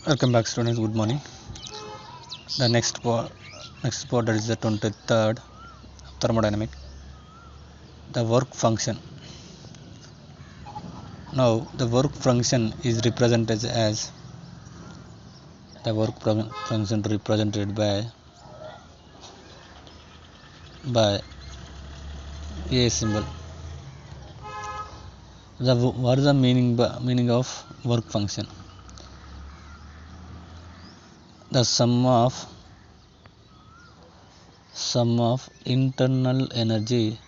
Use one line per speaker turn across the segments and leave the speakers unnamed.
Welcome back, students. Good morning. The next part that is the 23rd thermodynamic, the work function. Now, the work function is represented as function represented by a symbol. What is the meaning of work function? The sum of internal energy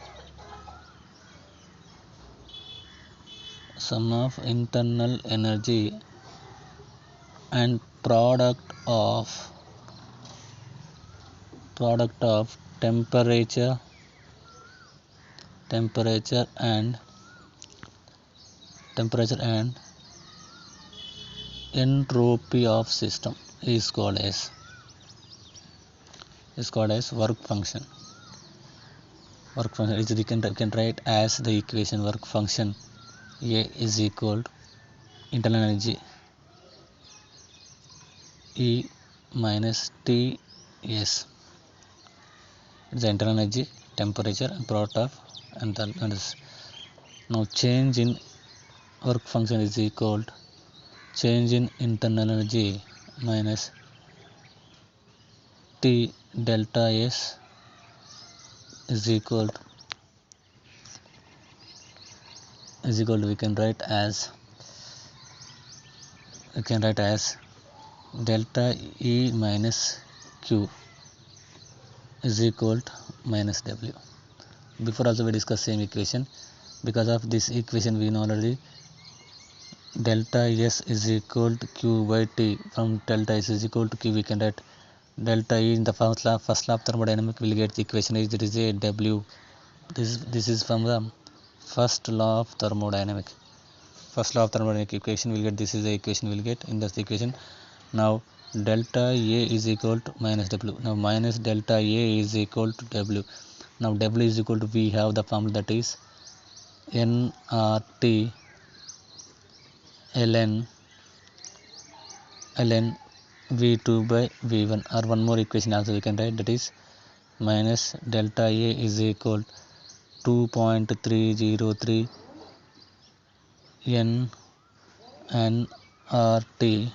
and product of temperature and entropy of system is called as work function. Work function is we can write as the equation work function A is equal to internal energy E minus Ts. It's the internal energy, temperature, and product of enthalpy. Now change in work function is equal to change in internal energy minus T delta S is equal to we can write as delta E minus Q is equal to minus W. Before also we discussed same equation. Because of this equation we know already delta S is equal to Q by T. From delta S is equal to Q we can write delta E in the first law of thermodynamics. Will get the equation is there is a W. This is from the first law of thermodynamics. First law of thermodynamic equation will get, this is the equation will get in this equation. Now delta A is equal to minus W. Now minus delta A is equal to W. Now W is equal to, we have the formula that is nRT ln V2 by V1, or one more equation also we can write, that is minus delta A is equal to 2.303 nRT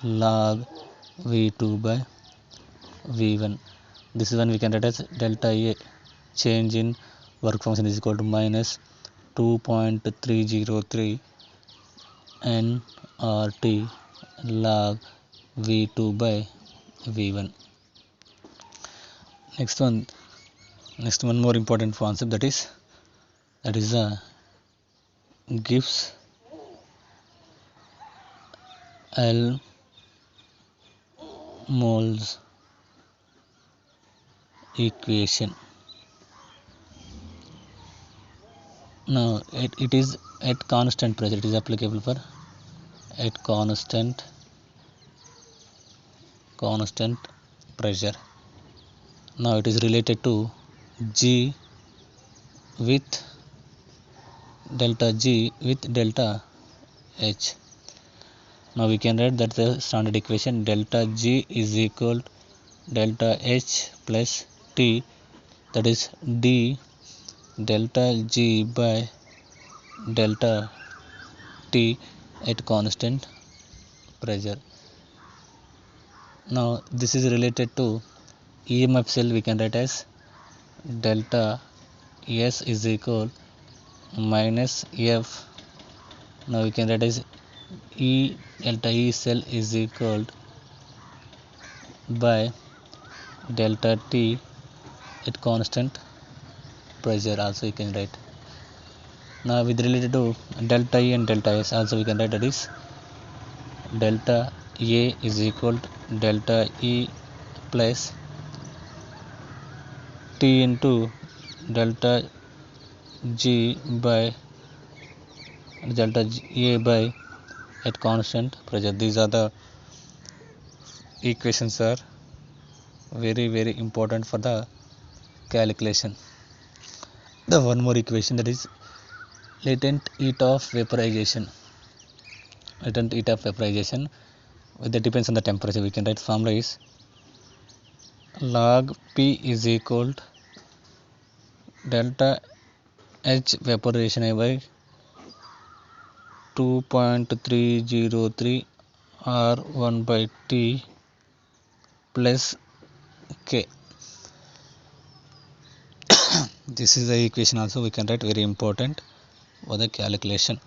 log V2 by V1. This is one we can write as delta A change in work function is equal to minus 2.303 nRT log V2 by V1. Next one more important concept, that is the Gibbs Helmholtz equation. Now it is at constant pressure, it is applicable for at constant pressure. Now it is related to G with delta H. Now we can write that the standard equation delta G is equal to delta H plus T, that is D delta G by delta T at constant pressure. Now this is related to EMF cell, we can write as delta S is equal minus F. Now we can write as delta E cell is equal by delta T at constant pressure, also you can write. Now with related to delta E and delta S also we can write, that is delta A is equal to delta E plus T into delta G by delta A by at constant pressure. These are the equations are very important for the calculation. The one more equation, that is latent heat of vaporization. that depends on the temperature. We can write formula is log P is equal to delta H vaporization by 2.303 R1 by T plus K. This is the equation also we can write, very important for the calculation.